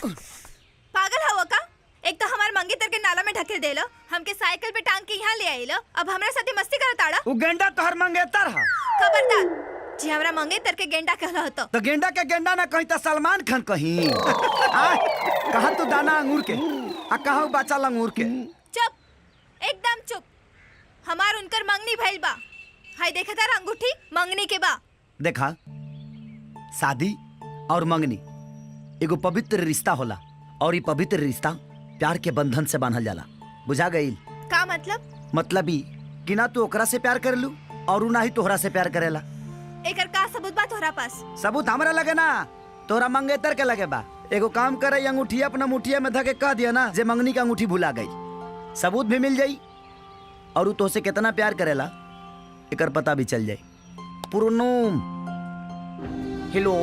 पागल हवा का? एक तो हमार मंगेतर के नाला में ढकेल देलो, हमके साइकिल पे टांग के यहाँ ले आइलो, अब हमरा साथे मस्ती करत आड़ा। उ गेंडा तोहर मंगेतर हा। खबरदार, जी हमरा मंगेतर के गेंडा कहला होतो। तो गेंडा के गेंडा ना कहीं तो सलमान खान कहीं। कहा तू दाना अंगूर के, आ कहा बच्चा अंगूर के। चुप, एकदम चुप। हमार उनकर मंगनी भइल बा। हाय देखा तार अंगूठी मंगनी के बा। देखा, शादी और मंगनी एगो पवित्र रिश्ता होला, और ये पवित्र रिश्ता प्यार के बंधन से बांधल जाला। बुझा गईल? का मतलब? मतलब ई कि ना तू ओकरा से प्यार करेलू और ना ही तोहरा से प्यार करेला। एकर का सबूत बा तोहरा पास? सबूत हमरा लगे ना, तोहरा मंगेतर के लगे बा। एगो काम करे, अंगूठी अपना मुठिया में धके कह दिया ना जे मंगनी का अंगूठी भुला गई, सबूत भी मिल जाई और उ तोहसे कितना प्यार करेला एकर पता भी चल जाई। पुरनुम हेलो।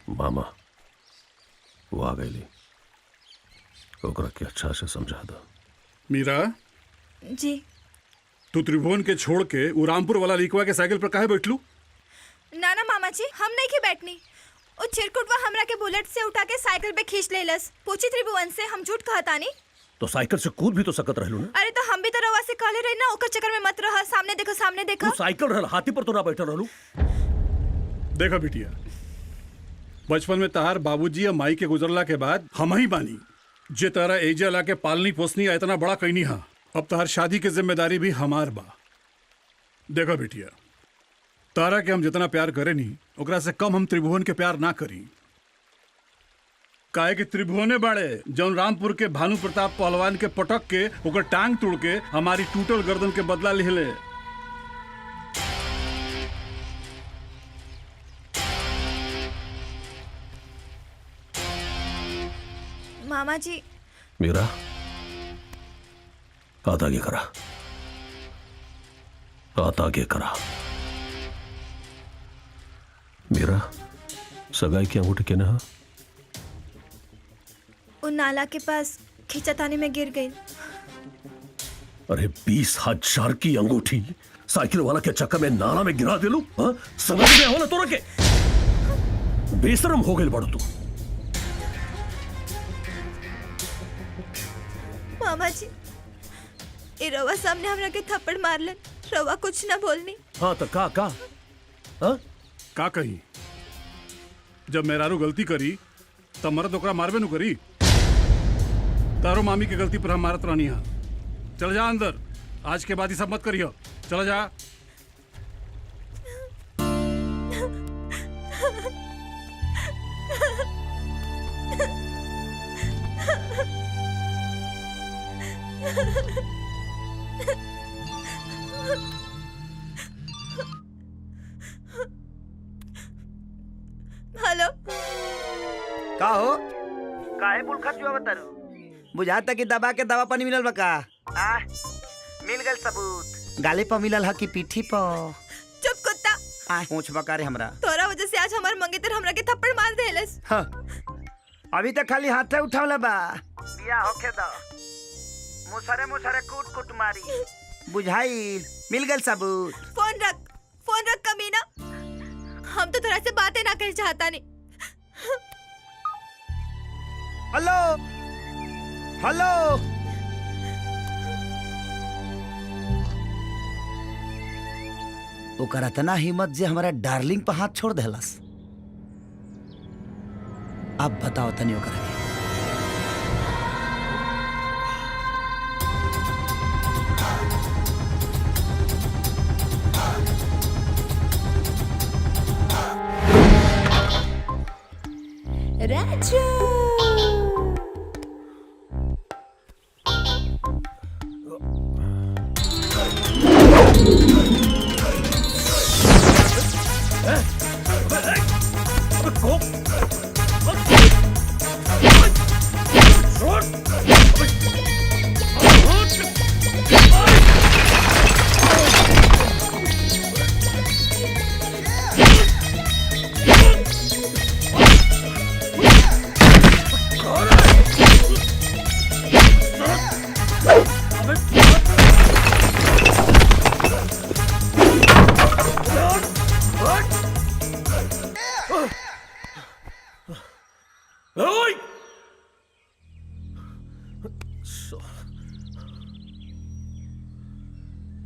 मामा वो आ गई, ओकरा के अच्छा से समझा दो। मीरा जी। तू त्रिभुवन के छोड़ के उ रामपुर वाला लिखवा के साइकिल पर काहे बैठलू? ना ना मामा जी, हम नहीं के बैठनी। ओ चिरकुटवा हमरा के बुलेट से उठा के साइकिल पे खींच लेलस। पूछी त्रिभुवन से, हम झूठ कहतानी। तो साइकिल से कूद भी तो सकत रहलू ना। अरे तो हम भी तो रवा से कहले रही ना, ओकर चक्कर में मत रह। सामने देखो, सामने देखो। तू साइकिल रहल, हाथी पर तो ना बैठल रहलू। देखा बिटिया, बचपन में तहार बाबूजी या माई के गुजरला के बाद हम ही बानी जे तारा एजा ला के पालनी पोसनी इतना बड़ा कईनी हा। अब तहार शादी की जिम्मेदारी भी हमार बा। देखा बिटिया, तारा के हम जितना प्यार करे नी ओकरा से कम हम त्रिभुवन के प्यार ना करी। काहे कि त्रिभुवने बाड़े जौन रामपुर के भानु प्रताप पहलवान के पटक के ओकर टांग तोड़ के हमारी टूटल गर्दन के बदला लिहले। मामा जी। मीरा, हाथ आगे करा, हाथ आगे करा। मीरा, सगाई की अंगूठी के ना उन नाला के पास खींचतानी में गिर गई। अरे 20,000 की अंगूठी साइकिल वाला के चक्कर में नाला में गिरा दिलू। समझ में हो ना तोरा के? बेशरम हो गई बड़ तू। मामा जी, ए रवा सामने हमरा के थप्पड़ मारलन, रवा कुछ ना बोलनी। हाँ तो का हाँ? का कही? जब मेहरारू गलती करी तब मर्द ओकरा मारबे नु करी। तारो मामी की गलती पर हम मारत रहनी हा। चल जा अंदर, आज के बाद ही सब मत करियो। चला जा। हेलो। का हो? काहे बुल खा जुआ बतारू? बुझाता कि दबा के दवा पानी मिलल बा का? मिल गल सबूत। गाली पर मिलल हा कि पीठी पर? चुप कुत्ता। पूछ बका रे हमरा। तोरा वजह से आज हमार मंगेतर हमरा के थप्पड़ मार देलस। हाँ। अभी तक खाली हाथे उठावला बा। बिया होखे द। मुसरे मुसरे कूट कूट मारी। बुझाई मिल गल सबूत। फोन रख कमीना। हम तो तोरा से बातें ना कर चाहता नहीं। Hello hello. ओकर इतना हिम्मत जे हमारा डार्लिंग पर हाथ छोड़ देलस। अब बताओ तनी ओकरा के। राजू।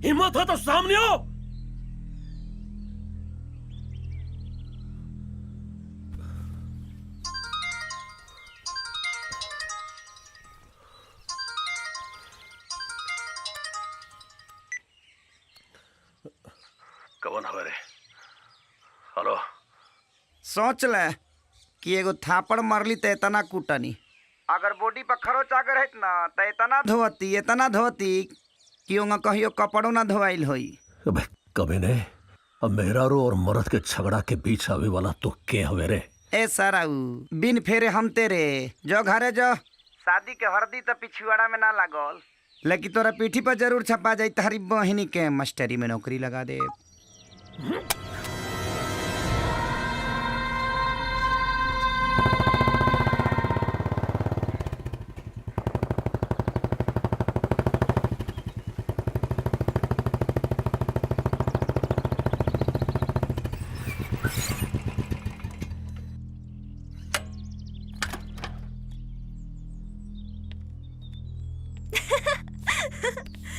हिम्मत है तो सामने आओ। कौन हवे रे? हेलो। सोच ले कि एगो थापड़ मारली तो इतना कूटनी, अगर बॉडी पर खरोच आगर है ना तो इतना धोती कि ओंगा कहियो कपड़ों ना धोवाइल होई। अबे कभी ने अब मेहरारू और मर्द के झगड़ा के बीच आवे वाला तो के हवे रे? ए सराऊ बिन फेरे हम तेरे जो घरे जो शादी के हरदी तो पिछुआड़ा में ना लागल, लेकिन तोरा पीठी पर जरूर छपा जाई तारी बहिनी के मास्टरी में नौकरी लगा दे।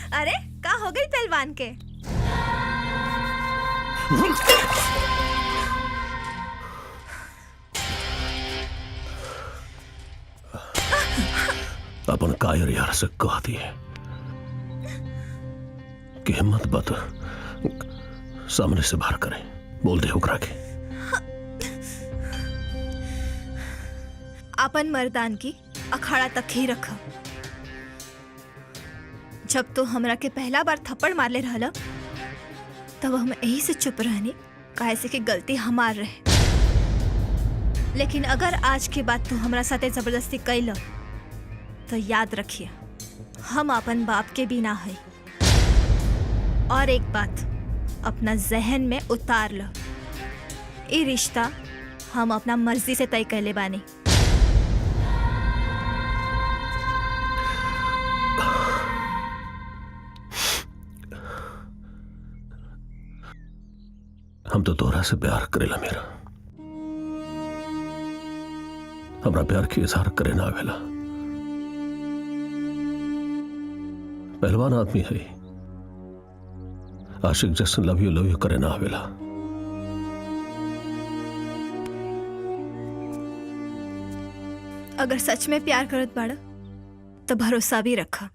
अरे का हो गई पहलवान के? अपन कायर यार से कह दिए कि हिम्मत बात सामने से बाहर करें। बोल दे ओकरा के अपन मर्दान की अखाड़ा तक ही रख। जब तो हमरा के पहला बार थप्पड़ मारले रहला तब हम यही से चुप रहनी, काहे से कि गलती हमार रहे। लेकिन अगर आज के बाद तू हमरा साथे जबरदस्ती कैल तो याद रखिए हम अपन बाप के बिना है। और एक बात अपना जहन में उतार लो, ये रिश्ता हम अपना मर्जी से तय कैले बानी। हम तो तोरा से प्यार करेला मेरा, हमरा प्यार के इजहार करे ना आवेला। पहलवान आदमी है, आशिक जैसे लव यू करे ना आवेला। अगर सच में प्यार करत बाड़ा तो भरोसा भी रखा।